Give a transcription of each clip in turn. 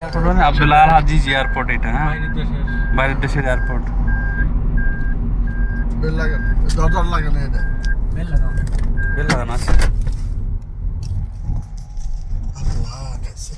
Abdullah Al Aziz airport এটা, হ্যাঁ বাইরের দেশের এয়ারপোর্ট। বেল লাগানো, দরজার লাগানো, এটা বেল লাগানো আছে। আল্লাহ কাছে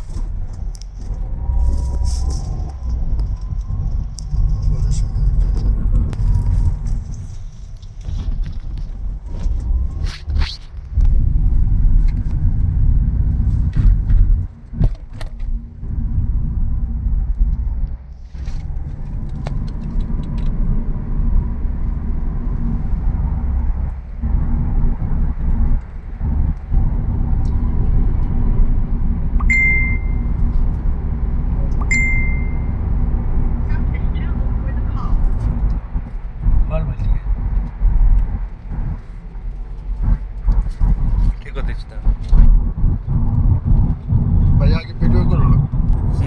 ভাইয়া আগে ভিডিও করলো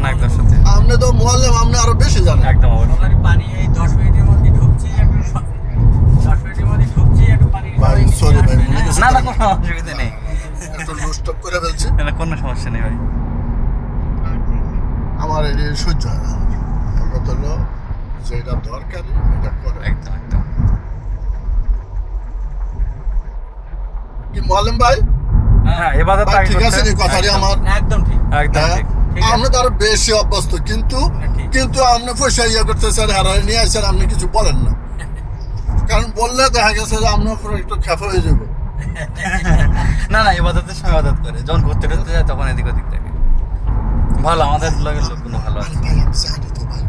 না একদম সাথে আপনি তো মোয়াল্লেম, আপনি আরো বেশি জানেন। একদম অবশ্যই। পানি এই 10 মিনিটের মধ্যে ঢুকছি, একটু 10 মিনিটের মধ্যে ঢুকছি, একটু পানি। ভাই সরি ভাই, মনে করছি না না কোনো অসুবিধা নেই, একটু লুজ স্টপ করে ফেলছি। না কোনো সমস্যা নেই ভাই। আমার এই সহ্য হয় না। আমার কথা হলো যেটা দরকারি এটা করে। একদম একদম। কি মোয়াল্লেম ভাই, হ্যাঁ এবাদত ভাই ঠিক আছে নি কথাটি আমার? একদম ঠিক। একদম হ্যাঁ, ঠিক। আপনি তো আরো বেশি অভ্যস্ত, কিন্তু ঠিক। কিন্তু আপনি পয়সা ইয়ে করতেছেন, হারাই নিয়ে আসছেন, আপনি কিছু বলেন না। কারণ বললে দেখা গেছে যে আপনার উপর একটু খেপা হয়ে যাবে। না না ইবাদতের সময় ইবাদত করে, যখন ঘুরতে টুরতে যায় তখন এদিক ওদিক থাকে। ভালো, আমাদের লগের লোকগুলো ভালো আছে। ভাই আমি জানি তো ভাই,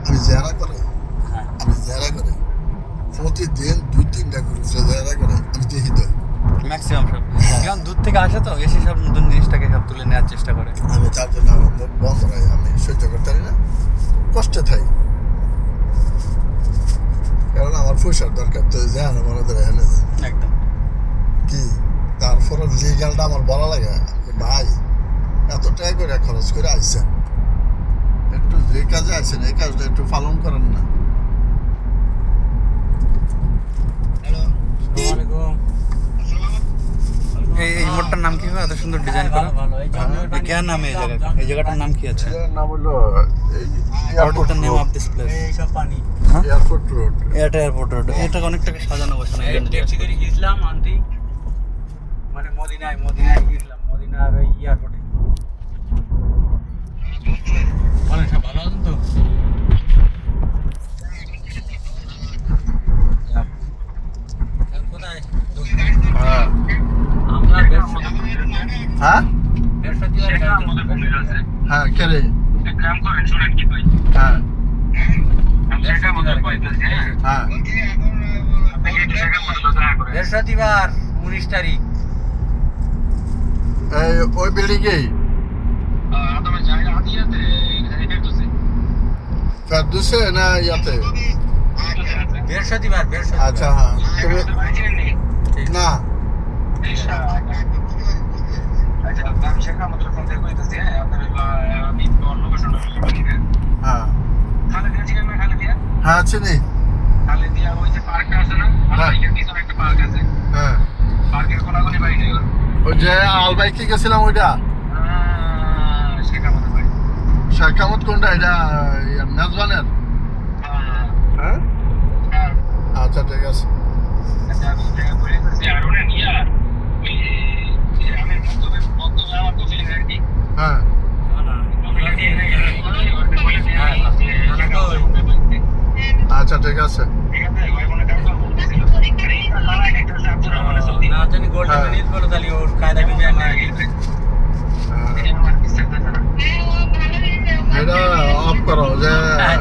আমি জেরা করে, হ্যাঁ আমি জেরা করে প্রতিদিন 2-3টা করে জেরা করে আমি দেখি তো। ম্যাক্সিমাম সব এখন দূর থেকে আসে তো এসে সব নতুন জিনিসটাকে সব তুলে নেওয়ার চেষ্টা করে। আমি তার জন্য আমার মুখ বন্ধ রাখি, আমি সহ্য করতে পারি না, কষ্টে থাকি। কারণ আমার পয়সার দরকার তো, যে আমার মনে ধরে এনে যায় একদম। কি, তারপরে লিগালটা আমার বলা লাগে ভাই এত টাকা করে খরচ করে আইসেন, একটু যে কাজে আইসেন এই কাজটা একটু পালন করেন না। আসসালামু আলাইকুম। এই মোড়টার নাম কি হয়, এত সুন্দর ডিজাইন করা? ভালো, এই জঙ্গলের কি নাম এই জায়গা, এই জায়গাটার নাম কি আছে? এর নাম হলো What is the name of this place? এই সব পানি। Airport road. এটা এয়ারপোর্ট রোড। এটা অনেকটাকে সাজানো গোছানো এই জন্য। ট্যাক্সি করে গেছিলাম আনতি, মানে মদিনায় গেছিলাম, মদিনার ওই এয়ারপোর্টে। বলেন সব ভালো আছেন তো? এখন কোথায়? হ্যাঁ আমরা হ্যাঁ বৃহস্পতিবার হ্যাঁ কে রে? কাম করেন, শুনেন কি কই? হ্যাঁ সেটা মতো কইতেছে, হ্যাঁ আপনি কি টাকা মতো দয়া করেন? বৃহস্পতিবার 19 তারিখ। এই ওই বিল্ডিংয়েই আপনারা যাই আদিয়াতে এটা করতেছে। ফেরদৌসে না ইয়াতে? বৃহস্পতিবার আচ্ছা হ্যাঁ তুমি না আচ্ছা আমি শেখা মতো ফোন দিয়ে কইতেছি, আপনার আমি লোকেশন হ্যাঁ খালে দিয়ে চিকেন খালে দিয়া হ্যাঁ চিনি খালে দিয়া ওই যে পার্কটা আছে না, আমাদের পিছনে একটা পার্ক আছে, হ্যাঁ পার্কের কোনাগুলি বাড়ি নেই। ওই যে আলবাইকে গেছিলাম ওইটা শেখা মতো বাড়ি। শাখামত কোনটা, এটা মেজবানের? হ্যাঁ আচ্ছা ঠিক আছে। আচ্ছা আমি দেখা করে দিতেছি, আর ওটা নিয়ে ওই আমি বক্তব্য আমার কোচিং আর কি। হ্যাঁ আচ্ছা ঠিক আছে। না জানি গোল্ডেন মিনিট বলো তাহলে ওর কায়দা কি জানি না। এটা অফ করো যে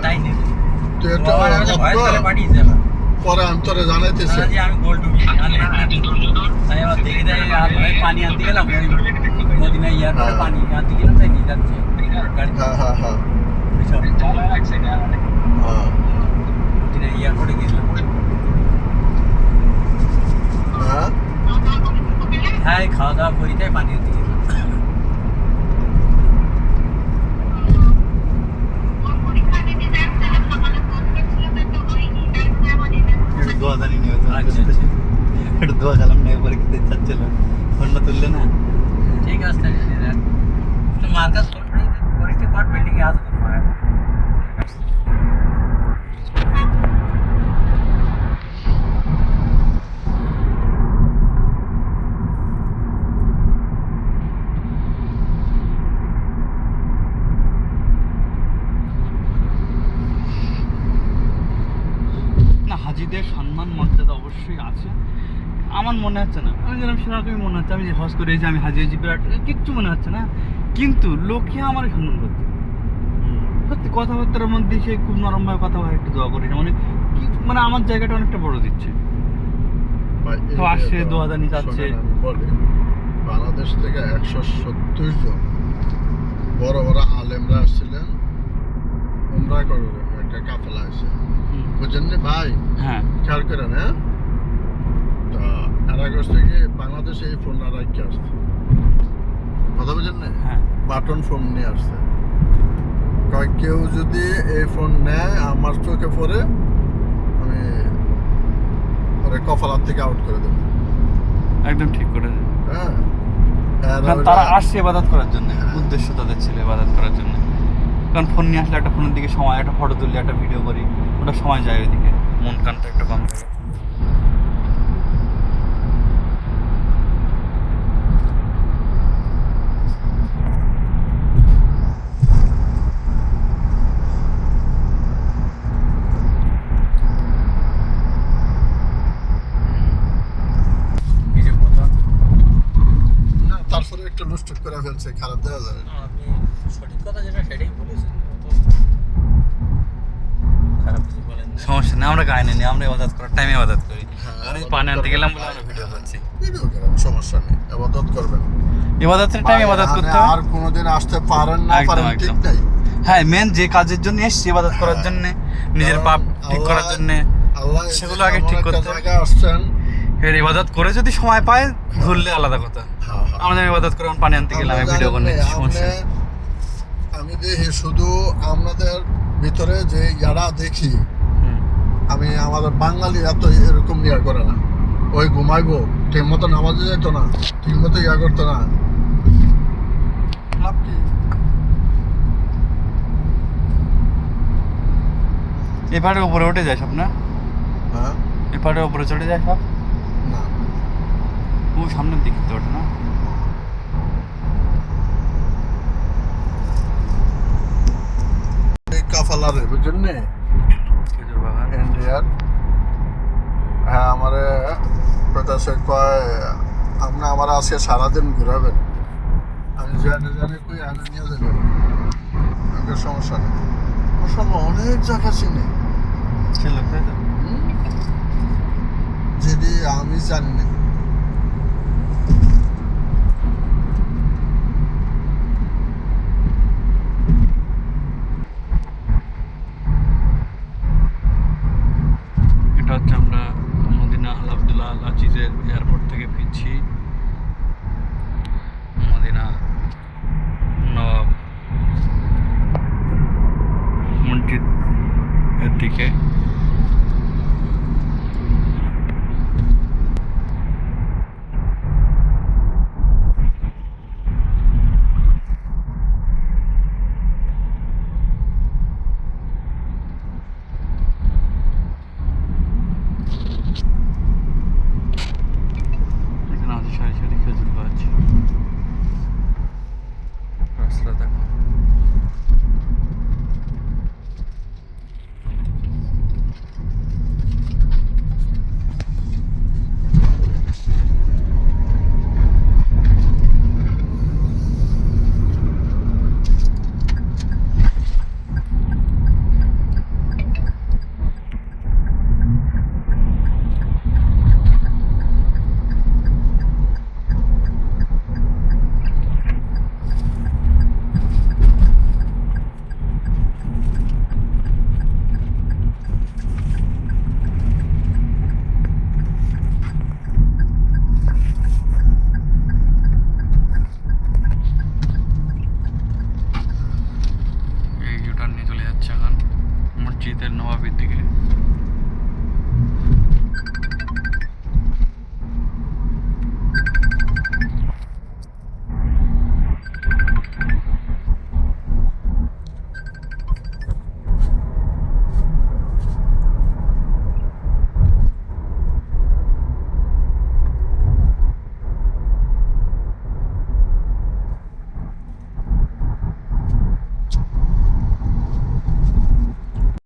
তাই নেই তুই একটু আমার off ভয়েস কর, করে পাঠিয়ে যাবে। পরে অন্তরে জানাইতেছে। যে আমি গোল্ড ঢুকি তাই আবার দেখি তাই আর ভাই পানি আনতে গেলাম, ওই মদিনা এয়ারপোর্টে পানি আনতে গেলাম, তাই নিয়ে যাচ্ছে গাড়ি হ্যাঁ হ্যাঁ হ্যাঁ সব হ্যাঁ মদিনা এয়ারপোর্টে গেছিলাম। হ্যাঁ হ্যাঁ খাওয়া দাওয়া করি তাই পানি আনতে গেছিলাম। দোয়া জানি নিয়ে আচ্ছা আচ্ছা একটু দোয়া কালাম নিয়ে পরে খেতে চাচ্ছিল, ফোনটা তুললে না। ঠিক আছে তাহলে মার্কাস পরিষ্কার কর, বিল্ডিং এ তো অবশ্যই আছে। আমার মনে হচ্ছে না, আমি যেরকম সেরকমই মনে হচ্ছে, আমি যে হজ করে এসে আমি হাজির হয়েছি বিরাট, কিচ্ছু মনে হচ্ছে না। কিন্তু লোকে আমার সম্মান করছে সত্যি, কথাবার্তার মধ্যে সে খুব নরমভাবে কথা বলে, একটু দোয়া করি মানে কি, মানে আমার জায়গাটা অনেকটা বড় দিচ্ছে। ভাই, এই তো আসছে, যে দোয়া দানি চাচ্ছে। শোনেন, আমি বলি, বাংলাদেশ থেকে 170 জন বড় বড় আলেমরা আসছিলেন উমরা করার জন্য, একটা কাফেলা আছে, বুঝছেন না ভাই? হ্যাঁ, খেয়াল করেন, হ্যাঁ। তা এরা করছে কি, বাংলাদেশে এই ফোন না রাখতে আসছে, কথা বুঝেন না? হ্যাঁ, বাটন ফোন নিয়ে আসছে, কয় কেউ যদি এই ফোন নেয় আমার চোখে পড়ে আমি পরে কফালার থেকে আউট করে দেবো। একদম ঠিক করে দেয়। হ্যাঁ, কারণ তারা আসছে ইবাদত করার জন্য, উদ্দেশ্য তাদের ছিল ইবাদত করার জন্য। কারণ ফোন নিয়ে আসলে একটা ফোনের দিকে সময়, একটা ফটো তুলি, একটা ভিডিও করি, ওটা সময় যায় ওইদিকে, মন কানটা একটু কম থাকে। না, তারপরে একটু লুস্টুক করে ফেলছে, খারাপ দেওয়া যাবে না। আপনি সঠিক কথা যেটা সেটাই বলেছেন, তো খারাপ কিছু বলেন না। সমস্যা নেই, আমরা গায়ে নিই, আমরা ইবাদত করার টাইমে ইবাদত করি। হ্যাঁ, আমি পানি আনতে গেলাম বলে আমরা ভিডিও করছি। ভিডিও করেন, সমস্যা নেই, আবাদত করবেন। ইবাদতের টাইমে ইবাদত করতে হবে। আর কোনোদিন আসতে পারেন না একদম, পারেন, ঠিক একদম। নাই। হ্যাঁ, মেন যে কাজের জন্য এসছি ইবাদত করার জন্য, নিজের পাপ ঠিক করার জন্য, আল্লাহ সেগুলো আগে এমন ঠিক একটা করতে হবে। জায়গায় আসছেন। এর ইবাদত করে যদি সময় পায় ঘুরলে আলাদা কথা। হ্যাঁ, হ্যাঁ। আমাদের ইবাদত করে পানি আনতে গেলাম, আপনি ভিডিও করে জানেন নিচ্ছি, না, সমস্যা নেই। আমি দেখি শুধু আমাদের ভিতরে যে ইয়ারা দেখি, হুম। আমি আমাদের বাঙালি এত এরকম ইয়া করে না। ওই ঘুমাইবো, ঠিক মতো নামাজে যেত না, ঠিক মতো ইয়া করতো না, লাভ কি? এপারে উপরে উঠে যায় সব না, হ্যাঁ, এপারে উপরে চড়ে যায় সব, না, ও সামনের দিকে তো ওঠে না। এই কাফালারে বুঝছেন নে, খেজুর বাগান। ইন্ডিয়ার। হ্যাঁ, আমারে কথা সে কয় আপনি আমার আজকে সারাদিন ঘুরাবেন, আমি জানি কই আনে নিয়ে যাবেন, আমাকে সমস্যা নেই। মাশাআল্লাহ, অনেক জায়গা চিনি সে লোক তাই তো? যেটি আমি জানি না। এটা হচ্ছে আমরা মদিনা আল আব্দুল্লাহ আল আজিজের এয়ারপোর্ট থেকে ফিরছি মদিনা নবাব মসজিদ এর দিকে। এখানে আছে সারি সারি খেজুর গাছ, রাস্তা দেখো। এই ইউটার্ন নিয়ে চলে যাচ্ছে এখন মসজিদের নবাবের দিকে।